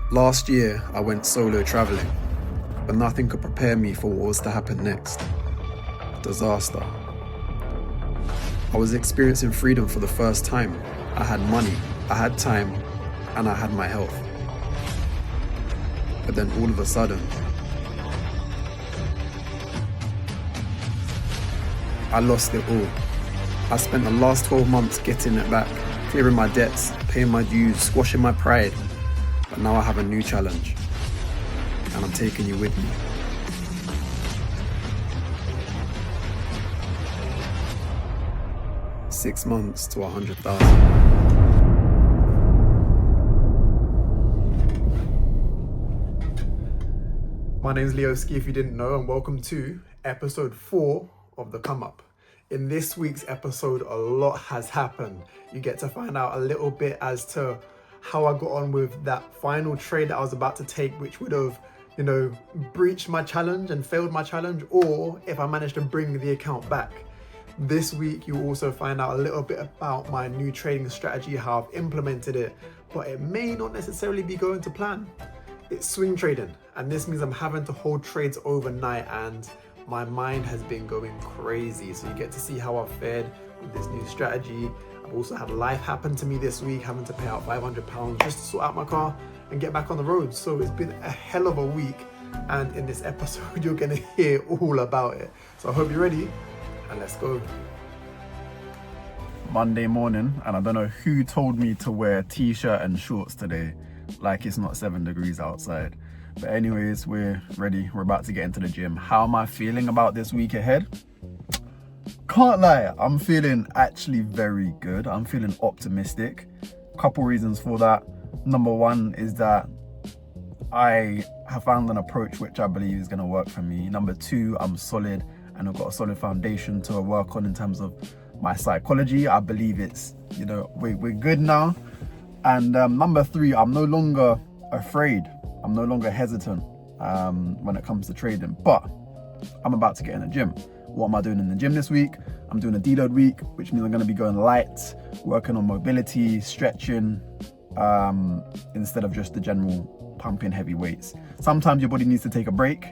Last year, I went solo travelling, but nothing could prepare me for what was to happen next. Disaster. I was experiencing freedom for the first time. I had money, I had time, and I had my health. But then all of a sudden, I lost it all. I spent the last 12 months getting it back, clearing my debts, paying my dues, squashing my pride. But now I have a new challenge, and I'm taking you with me. Six months to 100,000. My name's Leo Ski, if you didn't know, and welcome to episode 4 of The Come Up. In this week's episode, a lot has happened. You get to find out a little bit as to how I got on with that final trade that I was about to take, which would have, breached my challenge and failed my challenge, or if I managed to bring the account back. This week, you'll also find out a little bit about my new trading strategy, how I've implemented it, but it may not necessarily be going to plan. It's swing trading, and this means I'm having to hold trades overnight, and my mind has been going crazy. So you get to see how I've fared with this new strategy. I've also had life happen to me this week, having to pay out £500 just to sort out my car and get back on the road. So it's been a hell of a week, and in this episode, you're gonna hear all about it. So I hope you're ready, and let's go. Monday morning, and I don't know who told me to wear t-shirt and shorts today, like it's not 7 degrees outside. But anyways, we're ready. We're about to get into the gym. How am I feeling about this week ahead? Can't lie, I'm feeling actually very good. I'm feeling optimistic. Couple reasons for that. Number one is that I have found an approach which I believe is going to work for me. Number two, I'm solid and I've got a solid foundation to work on in terms of my psychology. I believe it's, we're good now. And number three, I'm no longer afraid. I'm no longer hesitant when it comes to trading, but I'm about to get in the gym. What am I doing in the gym this week? I'm doing a deload week, which means I'm going to be going light, working on mobility, stretching, instead of just the general pumping heavy weights. Sometimes your body needs to take a break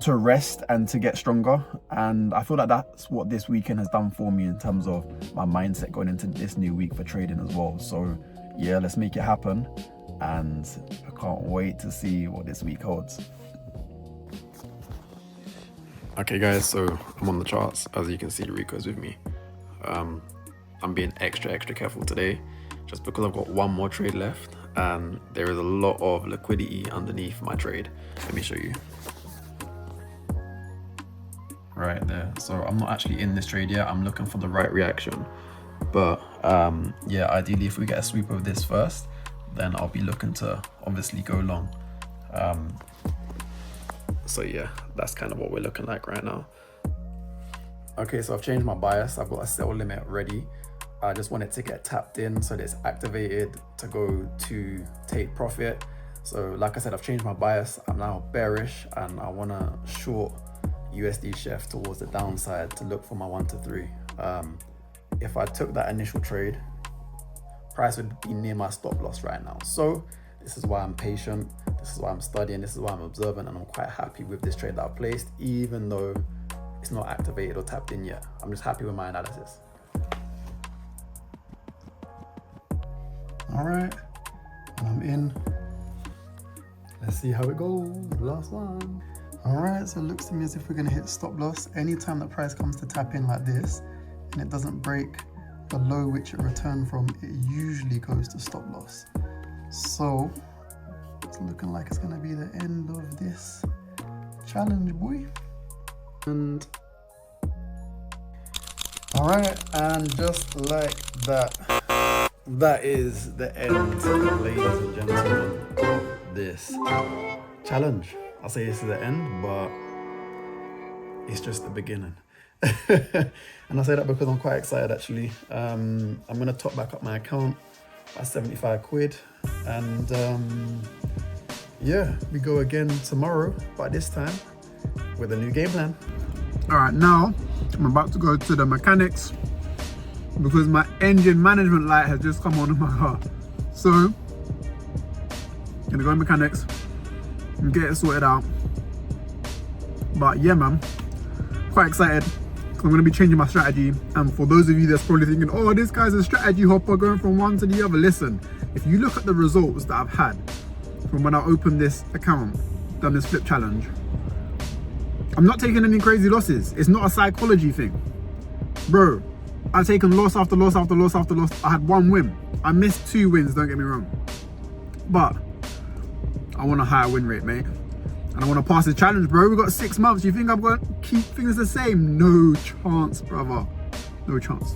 to rest and to get stronger. And I feel like that's what this weekend has done for me in terms of my mindset going into this new week for trading as well. So yeah, let's make it happen. And I can't wait to see what this week holds. Okay guys, so I'm on the charts. As you can see, Rico's with me. I'm being extra careful today just because I've got one more trade left and there is a lot of liquidity underneath my trade. Let me show you. Right there. So I'm not actually in this trade yet. I'm looking for the right reaction. But yeah, ideally if we get a sweep of this first, then I'll be looking to obviously go long. So yeah, that's kind of what we're looking like right now. Okay, so I've changed my bias. I've got a sell limit ready. I just want it to get tapped in so that it's activated to go to take profit. So like I said, I've changed my bias. I'm now bearish and I want to short USD Chef towards the downside to look for my 1 to 3. If I took that initial trade, price would be near my stop loss right now. So this is why I'm patient. This is why I'm studying. This is why I'm observant, and I'm quite happy with this trade that I've placed, even though it's not activated or tapped in yet. I'm just happy with my analysis. All right, I'm in. Let's see how it goes. Last one. All right, so it looks to me as if we're gonna hit stop loss. Anytime the price comes to tap in like this and it doesn't break the low which it returned from, it usually goes to stop loss. So it's looking like it's going to be the end of this challenge, boy. And all right, and just like that, that is the end, ladies and gentlemen, of this challenge. I'll say this is the end, but it's just the beginning. And I say that because I'm quite excited actually. I'm gonna top back up my account by 75 quid, and yeah, we go again tomorrow, but this time with a new game plan. All right, now I'm about to go to the mechanics because my engine management light has just come on in my car. So Gonna go to mechanics and get it sorted out. But yeah, man, quite excited. I'm gonna be changing my strategy. And for those of you that's probably thinking, oh, this guy's a strategy hopper going from one to the other, listen, if you look at the results that I've had from when I opened this account, done this flip challenge, I'm not taking any crazy losses. It's not a psychology thing. Bro, I've taken loss after loss after loss after loss. I had one win. I missed 2 wins, don't get me wrong. But I want a higher win rate, mate. And I want to pass the challenge, bro. We've got 6 months. You think I'm going to keep things the same? No chance, brother. No chance.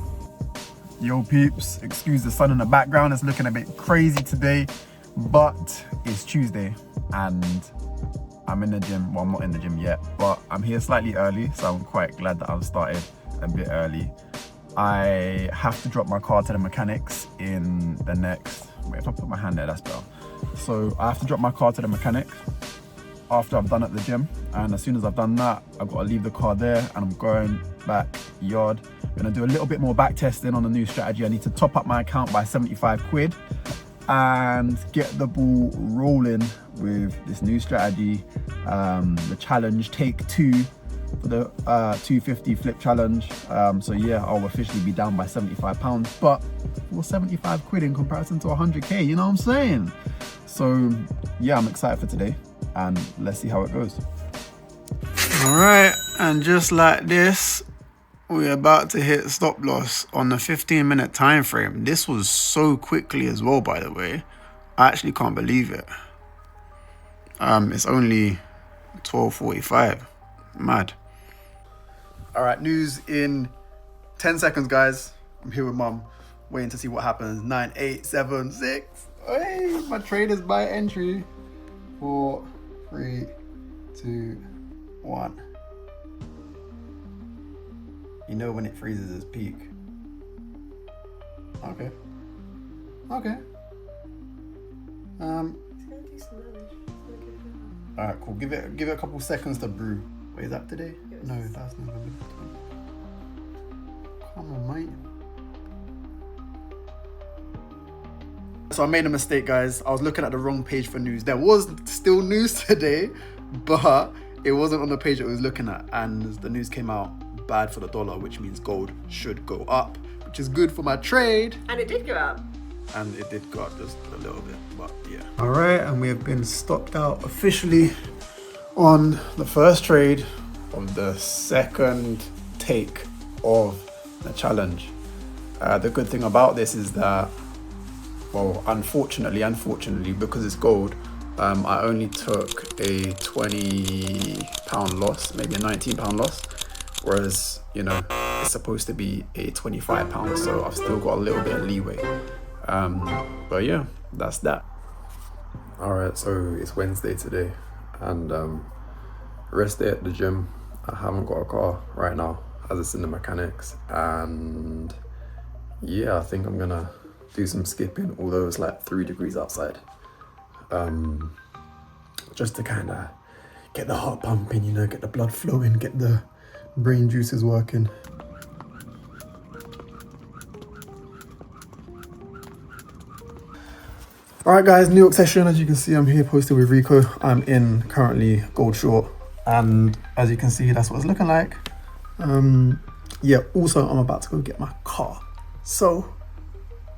Yo, peeps. Excuse the sun in the background. It's looking a bit crazy today. But it's Tuesday and I'm in the gym. Well, I'm not in the gym yet, but I'm here slightly early. So I'm quite glad that I've started a bit early. I have to drop my car to the mechanics in the next... Wait, if I put my hand there, that's better. So I have to drop my car to the mechanic after I've done at the gym, and as soon as I've done that, I've got to leave the car there and I'm going back yard. I'm gonna do a little bit more back testing on the new strategy. I need to top up my account by 75 quid and get the ball rolling with this new strategy, the challenge take 2 for the 250 flip challenge. So yeah, I'll officially be down by £75, but for 75 quid in comparison to 100k, you know what I'm saying? So yeah, I'm excited for today and let's see how it goes. All right, and just like this, we're about to hit stop loss on the 15-minute time frame. This was so quickly as well, by the way. I actually can't believe it. It's only 12:45. Mad. All right, news in 10 seconds, guys. I'm here with mum, waiting to see what happens. 9, 8, 7, 6. Hey, my trade is by entry. 4, 3, 2, 1. You know when it freezes its peak. Okay. Okay. Alright, cool. Give it a couple seconds to brew. Wait, is that today? Yes. No, that's November 20. Come on, mate. So I made a mistake, guys. I was looking at the wrong page for news. There was still news today, but it wasn't on the page that I was looking at. And the news came out bad for the dollar, which means gold should go up, which is good for my trade. And it did go up. And it did go up just a little bit, but yeah. All right, and we have been stopped out officially on the first trade of the second take of the challenge. The good thing about this is that, well, unfortunately, because it's gold, I only took a £20 loss, maybe a £19 loss, whereas, you know, it's supposed to be a £25, so I've still got a little bit of leeway. But yeah, that's that. All right, so it's Wednesday today, and rest day at the gym. I haven't got a car right now as it's in the mechanics, and yeah, I think I'm gonna do some skipping, although it's like 3 degrees outside, just to kind of get the heart pumping, you know, get the blood flowing, get the brain juices working. All right, guys, New York session. As you can see, I'm here posted with Rico. I'm in currently gold short, and as you can see, that's what it's looking like. Yeah, also I'm about to go get my car, so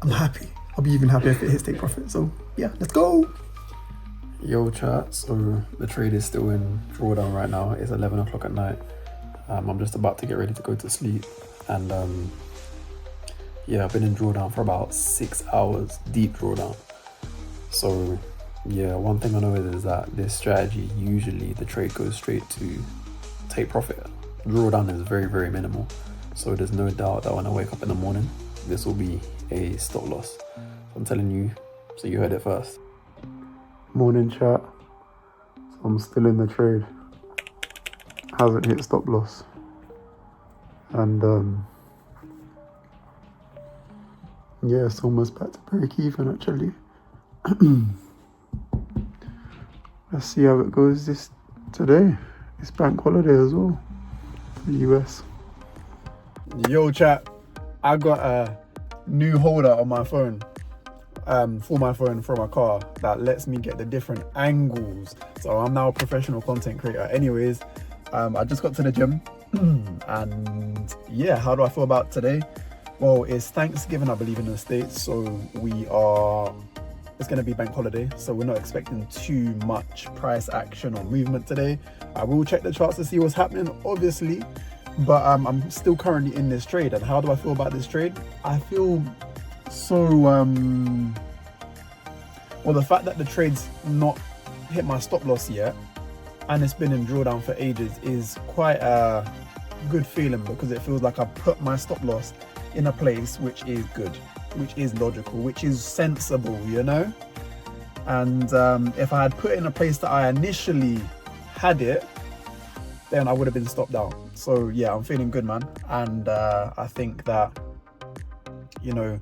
I'm happy. I'll be even happier if it hits take profit. So yeah, let's go. Yo, chat. So the trade is still in drawdown right now. It's 11 o'clock at night. I'm just about to get ready to go to sleep, and yeah, I've been in drawdown for about 6 hours, deep drawdown. So yeah, one thing I know is that this strategy, usually the trade goes straight to take profit. Drawdown is very, very minimal. So there's no doubt that when I wake up in the morning, this will be a stop loss. So I'm telling you, so you heard it first. Morning, chat. So I'm still in the trade. Hasn't hit stop loss. And yeah, it's almost back to break even actually. Let's see how it goes today. It's bank holiday as well for the US. Yo, chat, I got a new holder on my phone. for my phone from a car that lets me get the different angles. So I'm now a professional content creator. Anyways, I just got to the gym and yeah, how do I feel about today? Well, it's Thanksgiving, I believe, in the States, so it's going to be bank holiday, so we're not expecting too much price action or movement today. I will check the charts to see what's happening, obviously, but I'm still currently in this trade. And how do I feel about this trade? I feel so well, the fact that the trade's not hit my stop loss yet and it's been in drawdown for ages is quite a good feeling, because it feels like I've put my stop loss in a place which is good, which is logical, which is sensible, you know. And if I had put it in a place that I initially had it, then I would have been stopped out. So yeah, I'm feeling good, man. And I think that, you know,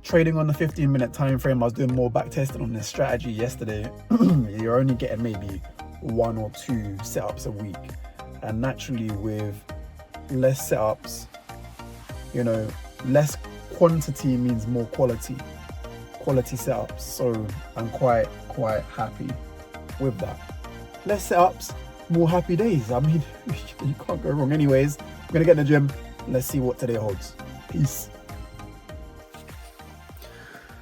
trading on the 15-minute time frame, I was doing more back testing on this strategy yesterday. You're only getting maybe 1 or 2 setups a week, and naturally with less setups, you know, less quantity means more quality setups. So I'm quite happy with that. Less setups, more happy days. I mean, you can't go wrong. Anyways, I'm gonna get in the gym. Let's see what today holds. Peace.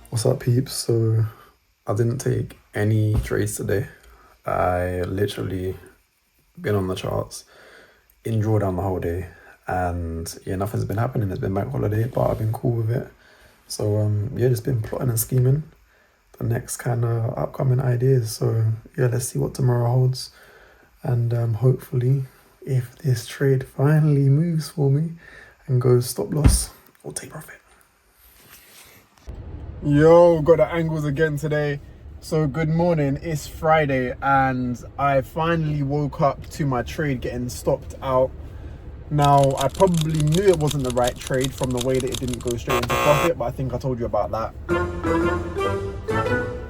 What's up, peeps? So I didn't take any trades today. I literally been on the charts in drawdown the whole day, and yeah, nothing's been happening. It's been bank holiday, but I've been cool with it. So yeah, just been plotting and scheming the next kind of upcoming ideas. So yeah, let's see what tomorrow holds, and hopefully if this trade finally moves for me and goes stop loss, I'll take profit. Yo, got the angles again today. So good morning, it's Friday and I finally woke up to my trade getting stopped out. Now, I probably knew it wasn't the right trade from the way that it didn't go straight into profit, but I think I told you about that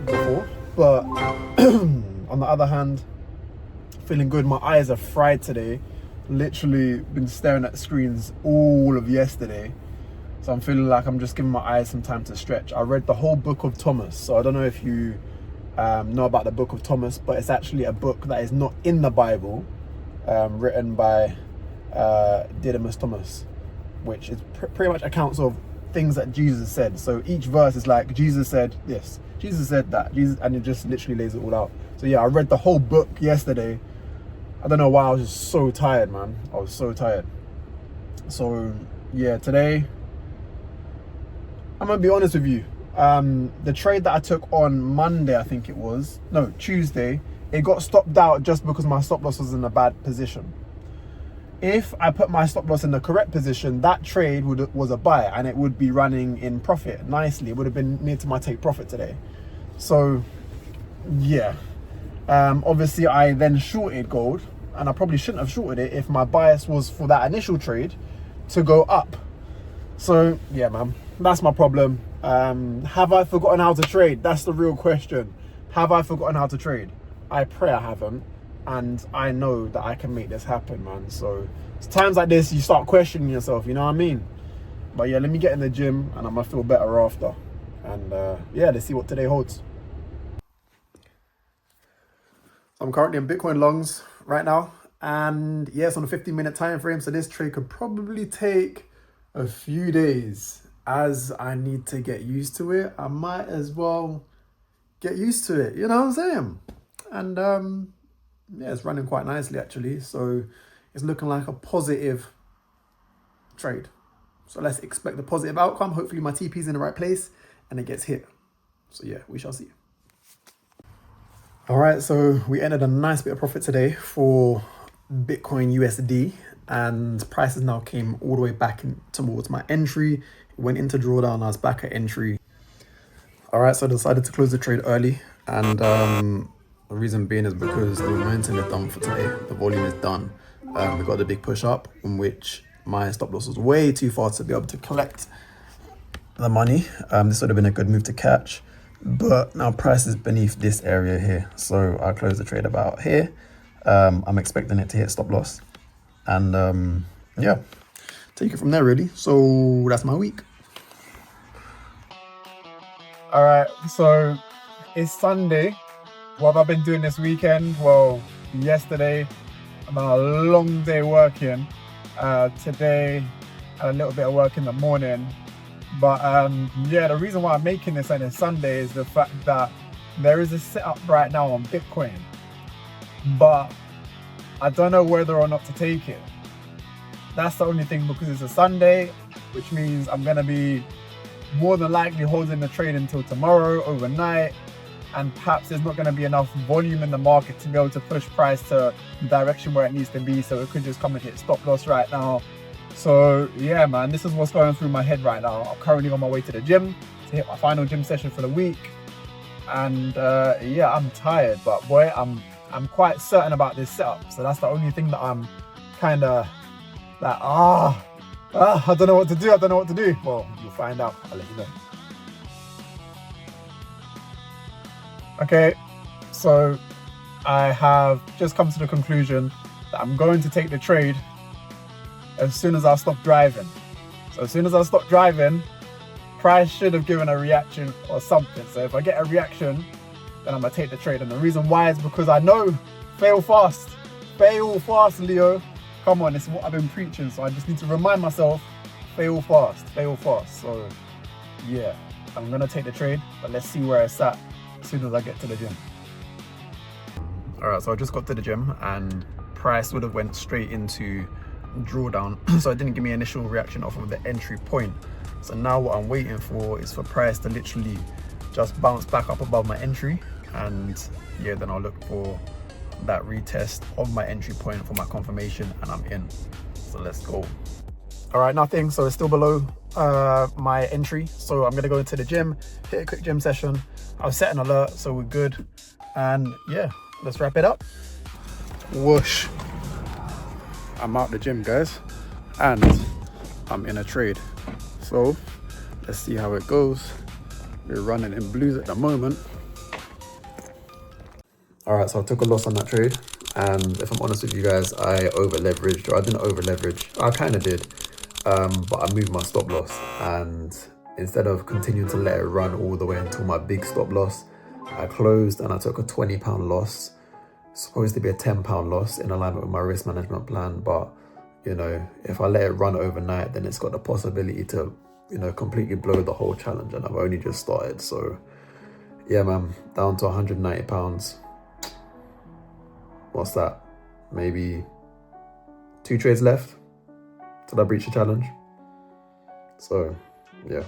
before. But on the other hand, feeling good. My eyes are fried today. Literally been staring at screens all of yesterday. So I'm feeling like I'm just giving my eyes some time to stretch. I read the whole book of Thomas. So I don't know if you know about the book of Thomas, but it's actually a book that is not in the Bible, written by Didymus Thomas, which is pretty much accounts of things that Jesus said. So each verse is like, Jesus said this, Jesus said that, Jesus, and it just literally lays it all out. So yeah, I read the whole book yesterday. I don't know why, I was just so tired, man. I was so tired. So yeah, today, I'm gonna be honest with you. The trade that I took on Monday, I think it was, no, Tuesday, it got stopped out just because my stop loss was in a bad position. If I put my stop loss in the correct position, that trade was a buy and it would be running in profit nicely. It would have been near to my take profit today. So yeah, obviously I then shorted gold, and I probably shouldn't have shorted it if my bias was for that initial trade to go up. So yeah, man, that's my problem. Have I forgotten how to trade? That's the real question. Have I forgotten how to trade? I pray I haven't, and I know that I can make this happen, man. So it's times like this you start questioning yourself, you know what I mean? But yeah, let me get in the gym and I'm gonna feel better after. And yeah, let's see what today holds. I'm currently in Bitcoin longs right now, and yes, on a 15-minute time frame. So this trade could probably take a few days. As I need to get used to it, I might as well get used to it, you know what I'm saying? And yeah, it's running quite nicely actually. So it's looking like a positive trade. So let's expect a positive outcome. Hopefully my TP is in the right place and it gets hit. So yeah, we shall see. All right, so we ended a nice bit of profit today for Bitcoin USD, and prices now came all the way back towards my entry. It went into drawdown, I was back at entry. All right, so I decided to close the trade early, and the reason being is because the momentum is done for today. The volume is done. We got the big push up, in which my stop loss was way too far to be able to collect the money. This would have been a good move to catch, but now price is beneath this area here. So I closed the trade about here. I'm expecting it to hit stop loss, and yeah, take it from there really. So that's my week. All right, so it's Sunday. What have I been doing this weekend? Well, yesterday, I've done a long day working. Today, a little bit of work in the morning. But yeah, the reason why I'm making this on a Sunday is the fact that there is a setup right now on Bitcoin, but I don't know whether or not to take it. That's the only thing, because it's a Sunday, which means I'm gonna be more than likely holding the trade until tomorrow overnight, and perhaps there's not going to be enough volume in the market to be able to push price to the direction where it needs to be, so it could just come and hit stop loss right now. So yeah, man, this is what's going through my head right now. I'm currently on my way to the gym to hit my final gym session for the week, and yeah, I'm tired, but boy, I'm quite certain about this setup. So that's the only thing that I'm kind of like, I don't know what to do. Well, you'll find out. I'll let you know. Okay, so I have just come to the conclusion that I'm going to take the trade as soon as I stop driving. So as soon as I stop driving, price should have given a reaction or something. So if I get a reaction, then I'm gonna take the trade. And the reason why is because I know fail fast, Leo. Come on, it's what I've been preaching. So I just need to remind myself, fail fast. So yeah, I'm gonna take the trade, but let's see where it's at as soon as I get to the gym. All right, so I just got to the gym and price would have went straight into drawdown. So it didn't give me initial reaction off of the entry point. So now what I'm waiting for is for price to literally just bounce back up above my entry, and yeah, then I'll look for that retest of my entry point for my confirmation, and I'm in. So let's go. All right, nothing, so it's still below my entry, so I'm gonna go into the gym, hit a quick gym session. I'll set an alert, so we're good, and yeah, let's wrap it up. Whoosh, I'm out the gym, guys, and I'm in a trade. So let's see how it goes. We're running in blues at the moment. All right, so I took a loss on that trade, and if I'm honest with you guys, I over leveraged, or I didn't over leverage. I kind of did, but I moved my stop loss, and instead of continuing to let it run all the way until my big stop loss, I closed and I took a £20 loss, supposed to be a £10 loss in alignment with my risk management plan. But you know, if I let it run overnight, then it's got the possibility to, you know, completely blow the whole challenge, and I've only just started. So yeah, man, down to £190. What's that? Maybe 2 trades left till I breach the challenge. So yeah.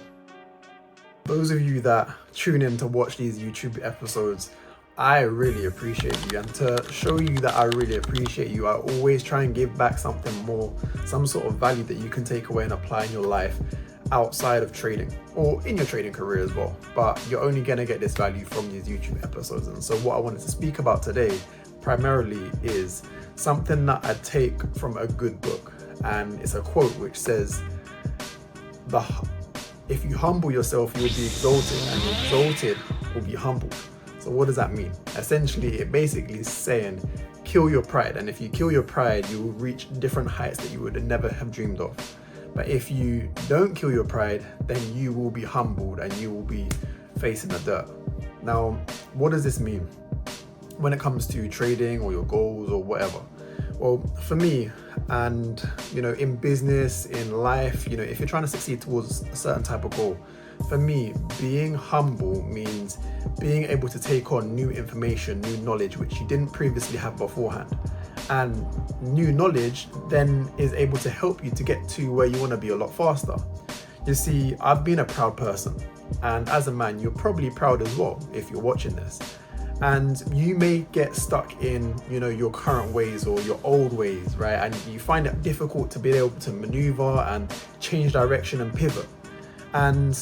Those of you that tune in to watch these YouTube episodes, I really appreciate you, and to show you that I really appreciate you, I always try and give back something more, some sort of value that you can take away and apply in your life outside of trading, or in your trading career as well. But you're only gonna get this value from these YouTube episodes. And so what I wanted to speak about today primarily is something that I take from a good book, and it's a quote which says, if you humble yourself, you'll be exalted, and the exalted will be humbled. So what does that mean? Essentially, it basically is saying, kill your pride. And if you kill your pride, you will reach different heights that you would never have dreamed of. But if you don't kill your pride, then you will be humbled and you will be facing the dirt. Now, what does this mean when it comes to trading or your goals or whatever? Well, for me, and you know, in business, in life, you know, if you're trying to succeed towards a certain type of goal, for me, being humble means being able to take on new information, new knowledge, which you didn't previously have beforehand. And new knowledge then is able to help you to get to where you want to be a lot faster. You see, I've been a proud person, and as a man, you're probably proud as well if you're watching this. And you may get stuck in, you know, your current ways or your old ways, right? And you find it difficult to be able to maneuver and change direction and pivot. And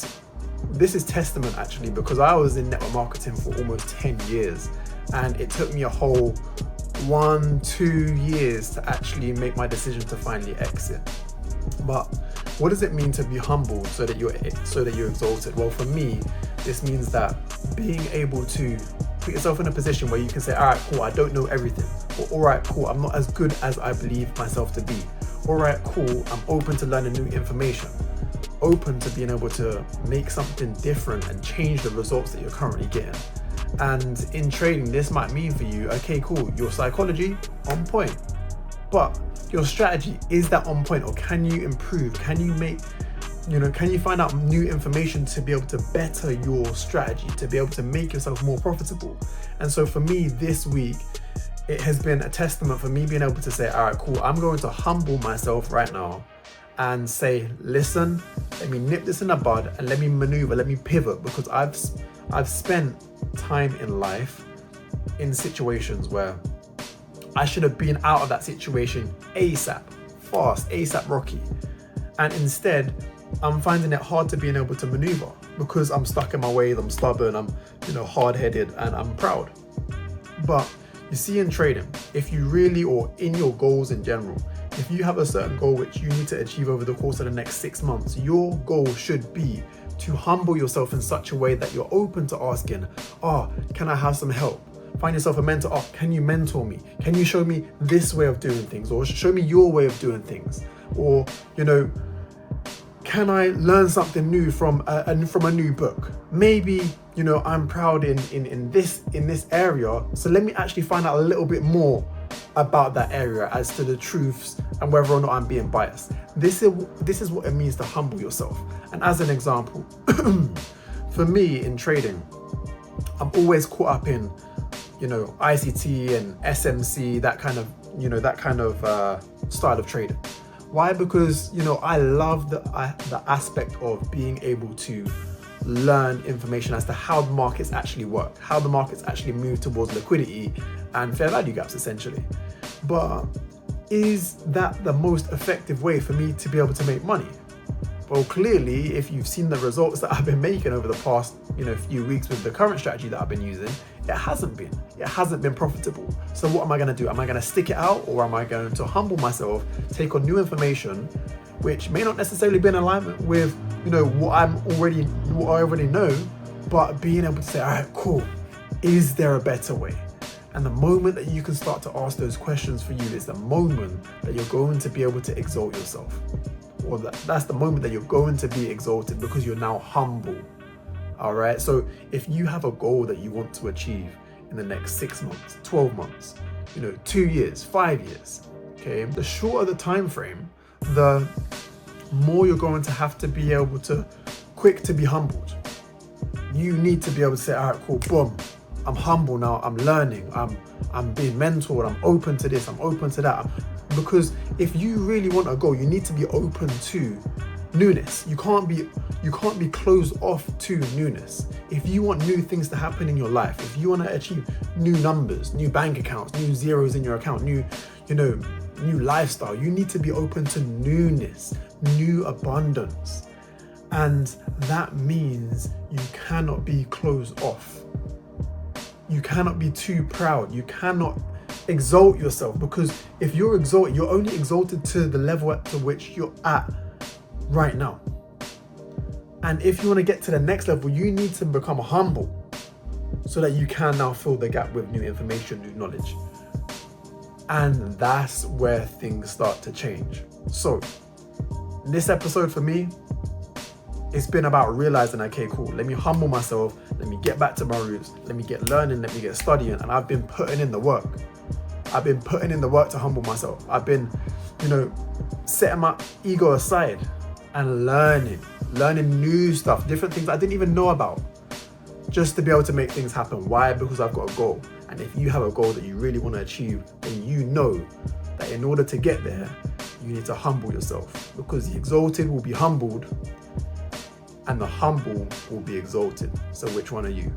this is testament actually, because I was in network marketing for almost 10 years, and it took me a whole 1-2 years to actually make my decision to finally exit. But what does it mean to be humbled so that you're exalted? Well, for me, this means that being able to put yourself in a position where you can say, all right, cool, I don't know everything, or all right, cool, I'm not as good as I believe myself to be. All right, cool, I'm open to learning new information. open to being able to make something different and change the results that you're currently getting. And in trading, this might mean for you, okay, cool, your psychology on point, but your strategy, is that on point, or can you improve? Can you make, can you find out new information to be able to better your strategy, to be able to make yourself more profitable? And so for me this week, it has been a testament for me being able to say, all right, cool, I'm going to humble myself right now and say, listen, let me nip this in the bud and let me maneuver, let me pivot, because I've spent time in life in situations where I should have been out of that situation ASAP, fast, ASAP Rocky. And instead, I'm finding it hard to being able to maneuver because I'm stuck in my ways, I'm stubborn, I'm hard-headed, and I'm proud. But you see, in trading, if you really, or in your goals in general, if you have a certain goal which you need to achieve over the course of the next 6 months, your goal should be to humble yourself in such a way that you're open to asking, can I have some help? Find yourself a mentor. Can you mentor me? Can you show me this way of doing things? Or show me your way of doing things? Or, can I learn something new from a new book? Maybe, I'm proud in this area, so let me actually find out a little bit more about that area as to the truths and whether or not I'm being biased. This is what it means to humble yourself. And as an example, for me in trading, I'm always caught up in, ICT and SMC, that kind of style of trading. Why? Because I love the aspect of being able to learn information as to how the markets actually work, how the markets actually move towards liquidity and fair value gaps, essentially. But is that the most effective way for me to be able to make money? Well, clearly, if you've seen the results that I've been making over the past, few weeks with the current strategy that I've been using, it hasn't been profitable. So what am I going to do? Am I going to stick it out, or am I going to humble myself, take on new information, which may not necessarily be in alignment with, what I already know, but being able to say, all right, cool, is there a better way? And the moment that you can start to ask those questions for you is the moment that you're going to be able to exalt yourself. Or that's the moment that you're going to be exalted, because you're now humble. All right. So if you have a goal that you want to achieve in the next 6 months, 12 months, 2 years, 5 years, okay, the shorter the time frame, the more you're going to have to be able to quick to be humbled. You need to be able to say, all right, cool, boom, I'm humble now, I'm learning, I'm being mentored, I'm open to this, I'm open to that. Because if you really want a goal, you need to be open to newness. You can't be closed off to newness. If you want new things to happen in your life, if you want to achieve new numbers, new bank accounts, new zeros in your account, new lifestyle, you need to be open to newness, new abundance. And that means you cannot be closed off. You cannot be too proud. You cannot exalt yourself, because if you're exalted, you're only exalted to the level to which you're at right now. And if you want to get to the next level, you need to become humble so that you can now fill the gap with new information, new knowledge. And that's where things start to change. So this episode for me, it's been about realizing, okay, cool, let me humble myself, let me get back to my roots, let me get learning, let me get studying. And I've been putting in the work. I've been putting in the work to humble myself. I've been, setting my ego aside and learning new stuff, different things I didn't even know about, just to be able to make things happen. Why? Because I've got a goal. And if you have a goal that you really want to achieve, then you know that in order to get there, you need to humble yourself, because the exalted will be humbled and the humble will be exalted. So which one are you?